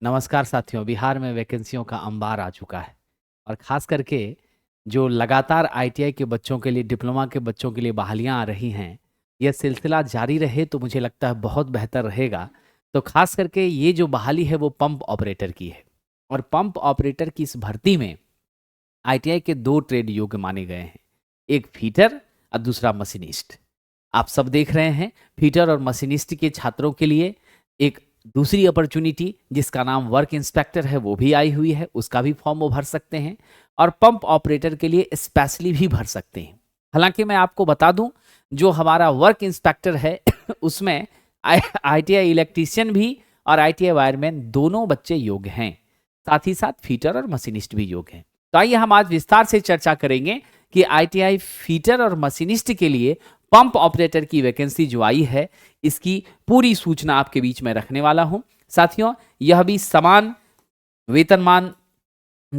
नमस्कार साथियों, बिहार में वैकेंसियों का अंबार आ चुका है और ख़ास करके जो लगातार आईटीआई के बच्चों के लिए, डिप्लोमा के बच्चों के लिए बहालियाँ आ रही हैं, यह सिलसिला जारी रहे तो मुझे लगता है बहुत बेहतर रहेगा। तो ख़ास करके ये जो बहाली है वो पंप ऑपरेटर की है और पंप ऑपरेटर की इस भर्ती में आईटीआई के 2 ट्रेड योग्य माने गए हैं, एक फीटर और दूसरा मशीनिस्ट। आप सब देख रहे हैं, फीटर और मशीनिस्ट के छात्रों के लिए एक दूसरी अपॉर्चुनिटी जिसका नाम वर्क इंस्पेक्टर है वो भी आई हुई है, उसका भी फॉर्म वो भर सकते हैं और पंप ऑपरेटर के लिए स्पेशली भी भर सकते हैं। हालांकि मैं आपको बता दूं, जो हमारा वर्क इंस्पेक्टर है उसमें आईटीआई इलेक्ट्रीशियन भी और आईटीआई वायरमैन दोनों बच्चे योग्य हैं, साथ ही साथ फीटर और मशीनिस्ट भी योग्य हैं। तो आइए हम आज विस्तार से चर्चा करेंगे कि आईटीआई फीटर और मशीनिस्ट के लिए पंप ऑपरेटर की वैकेंसी जो आई है, इसकी पूरी सूचना आपके बीच में रखने वाला हूं। साथियों, यह भी समान वेतनमान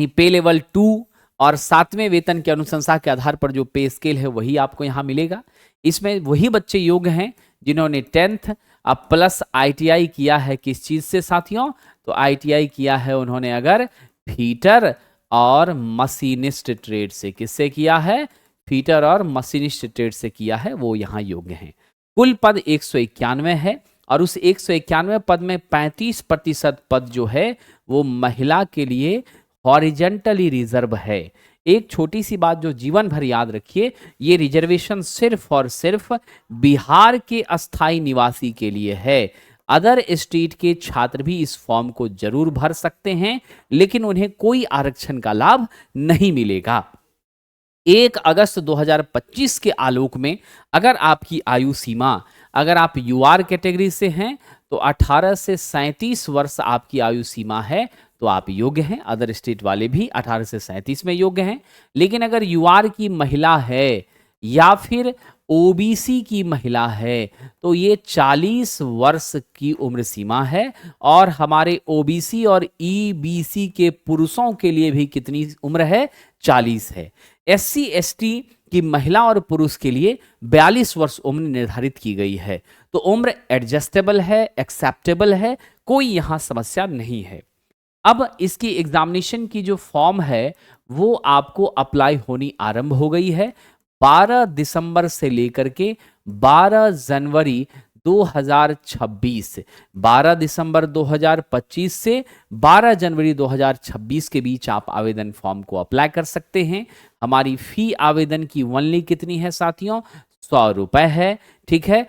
पे लेवल 2 और 7वें वेतन की अनुशंसा के आधार पर जो पे स्केल है वही आपको यहां मिलेगा। इसमें वही बच्चे योग्य हैं जिन्होंने 10th अब प्लस आईटीआई किया है। किस चीज से साथियों? तो आईटीआई किया है उन्होंने अगर फीटर और मशीनिस्ट ट्रेड से। किससे किया है? फीटर और मशीनिस्ट ट्रेड से किया है, वो यहाँ योग्य हैं। कुल पद 191 है और उस 191 पद में 35% पद जो है वो महिला के लिए हॉरिजेंटली रिजर्व है। एक छोटी सी बात जो जीवन भर याद रखिए, ये रिजर्वेशन सिर्फ और सिर्फ बिहार के अस्थाई निवासी के लिए है। अदर स्टेट के छात्र भी इस फॉर्म को जरूर भर सकते हैं, लेकिन उन्हें कोई आरक्षण का लाभ नहीं मिलेगा। 1 अगस्त 2025 के आलोक में अगर आपकी आयु सीमा, अगर आप यूआर कैटेगरी से हैं तो 18 से 37 वर्ष आपकी आयु सीमा है तो आप योग्य हैं। अदर स्टेट वाले भी 18 से 37 में योग्य हैं। लेकिन अगर यूआर की महिला है या फिर ओबीसी की महिला है तो ये 40 वर्ष की उम्र सीमा है। और हमारे ओबीसी और ईबीसी के पुरुषों के लिए भी कितनी उम्र है? 40 है। एससी एसटी की महिला और पुरुष के लिए 42 वर्ष उम्र निर्धारित की गई है। तो उम्र एडजस्टेबल है, एक्सेप्टेबल है, कोई यहां समस्या नहीं है। अब इसकी एग्जामिनेशन की जो फॉर्म है वो आपको अप्लाई होनी आरंभ हो गई है। 12 दिसंबर से लेकर के 12 जनवरी 2026, 12 दिसंबर 2025 से 12 जनवरी 2026 के बीच आप आवेदन फॉर्म को अप्लाई कर सकते हैं। हमारी फी आवेदन की वनली कितनी है साथियों? 100 रुपए है। ठीक है,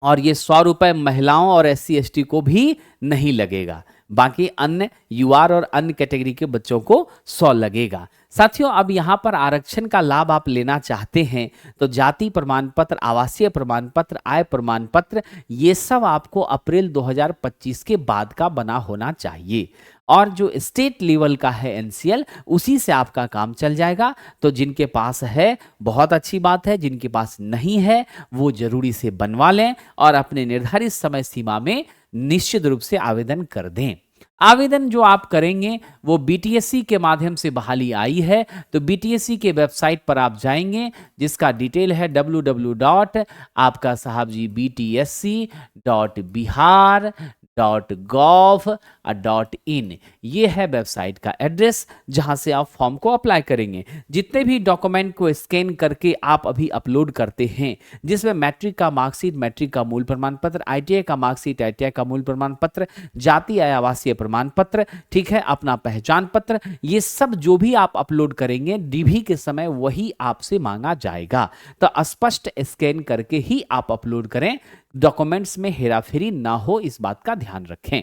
और ये 100 रुपए महिलाओं और एससी एसटी को भी नहीं लगेगा, बाकी अन्य यूआर और अन्य कैटेगरी के बच्चों को 100 लगेगा। साथियों, अब यहाँ पर आरक्षण का लाभ आप लेना चाहते हैं तो जाति प्रमाण पत्र, आवासीय प्रमाण पत्र, आय प्रमाण पत्र, ये सब आपको अप्रैल 2025 के बाद का बना होना चाहिए। और जो स्टेट लेवल का है एनसीएल, उसी से आपका काम चल जाएगा। तो जिनके पास है बहुत अच्छी बात है, जिनके पास नहीं है वो जरूरी से बनवा लें और अपने निर्धारित समय सीमा में निश्चित रूप से आवेदन कर दें। आवेदन जो आप करेंगे वो बीटीएससी के माध्यम से बहाली आई है, तो बीटीएससी के वेबसाइट पर आप जाएंगे जिसका डिटेल है www. आपका साहब जी btsc.bihar.gov.in। ये है वेबसाइट का एड्रेस जहां से आप फॉर्म को अप्लाई करेंगे। जितने भी डॉक्यूमेंट को स्कैन करके आप अभी अपलोड करते हैं, जिसमें मैट्रिक का मार्कशीट, मैट्रिक का मूल प्रमाण पत्र, आईटीआई का मार्कशीट, आईटीआई का मूल प्रमाण पत्र, जाति आय आवासीय प्रमाण पत्र, ठीक है, अपना पहचान पत्र, ये सब जो भी आप अपलोड करेंगे डीवी के समय वही आपसे मांगा जाएगा। तो स्पष्ट स्कैन करके ही आप अपलोड करें, डॉक्यूमेंट्स में हेराफेरी ना हो, इस बात का ध्यान रखें।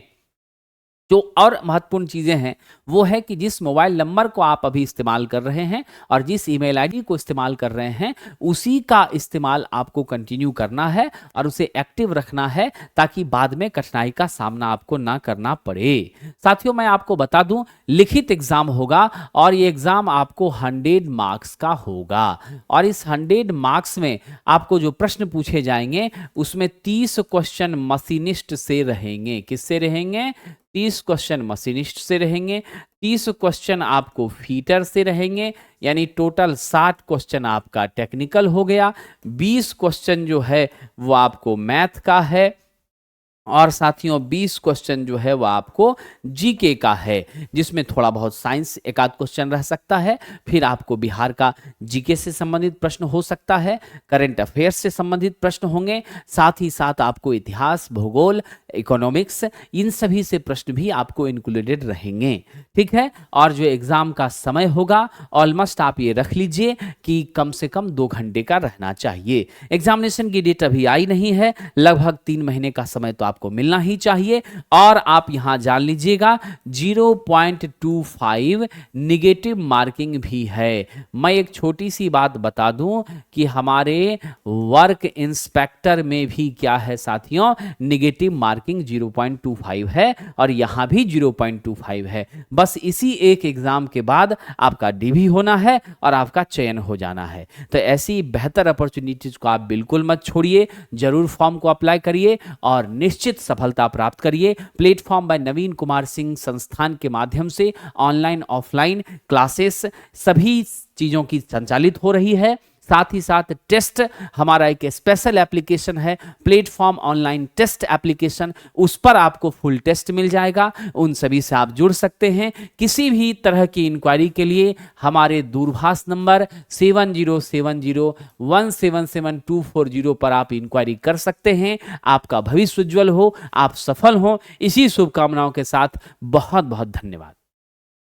जो और महत्वपूर्ण चीजें हैं वो है कि जिस मोबाइल नंबर को आप अभी इस्तेमाल कर रहे हैं और जिस ईमेल आईडी को इस्तेमाल कर रहे हैं उसी का इस्तेमाल आपको कंटिन्यू करना है और उसे एक्टिव रखना है ताकि बाद में कठिनाई का सामना आपको ना करना पड़े। साथियों, मैं आपको बता दूं, लिखित एग्जाम होगा और ये एग्जाम आपको 100 मार्क्स का होगा और इस 100 मार्क्स में आपको जो प्रश्न पूछे जाएंगे उसमें 30 क्वेश्चन मशीनिस्ट से रहेंगे। किससे रहेंगे? 30 क्वेश्चन मशीनिस्ट से रहेंगे, 30 क्वेश्चन आपको फीटर से रहेंगे, यानी टोटल 60 क्वेश्चन आपका टेक्निकल हो गया। 20 क्वेश्चन जो है वो आपको मैथ का है और साथियों 20 क्वेश्चन जो है वो आपको जीके का है, जिसमें थोड़ा बहुत साइंस एक आध क्वेश्चन रह सकता है, फिर आपको बिहार का जीके से संबंधित प्रश्न हो सकता है, करंट अफेयर्स से संबंधित प्रश्न होंगे, साथ ही साथ आपको इतिहास, भूगोल, इकोनॉमिक्स, इन सभी से प्रश्न भी आपको इंक्लूडेड रहेंगे। ठीक है, और जो एग्जाम का समय होगा ऑलमोस्ट आप ये रख लीजिए कि कम से कम 2 घंटे का रहना चाहिए। एग्जामिनेशन की डेट अभी आई नहीं है, लगभग 3 महीने का समय तो आपको मिलना ही चाहिए। और आप यहां जान लीजिएगा 0.25 निगेटिव मार्किंग भी है। मैं एक छोटी सी बात बता दूं कि हमारे वर्क इंस्पेक्टर में भी क्या है साथियों, निगेटिव मार्किंग 0.25 है और यहां भी 0.25 है। बस इसी एक एग्जाम के बाद आपका डीवी होना है और आपका चयन हो जाना है। तो ऐसी बेहतर अपॉर्चुनिटीज को आप बिल्कुल मत छोड़िए, जरूर फॉर्म को अप्लाई करिए और निश्चित सफलता प्राप्त करिए। प्लेटफॉर्म बाय नवीन कुमार सिंह संस्थान के माध्यम से ऑनलाइन ऑफलाइन क्लासेस सभी चीजों की संचालित हो रही है। साथ ही साथ टेस्ट, हमारा एक स्पेशल एप्लीकेशन है प्लेटफॉर्म ऑनलाइन टेस्ट एप्लीकेशन, उस पर आपको फुल टेस्ट मिल जाएगा। उन सभी से आप जुड़ सकते हैं। किसी भी तरह की इंक्वायरी के लिए हमारे दूरभाष नंबर 7070177240 पर आप इंक्वायरी कर सकते हैं। आपका भविष्य उज्जवल हो, आप सफल हो, इसी शुभकामनाओं के साथ बहुत बहुत धन्यवाद।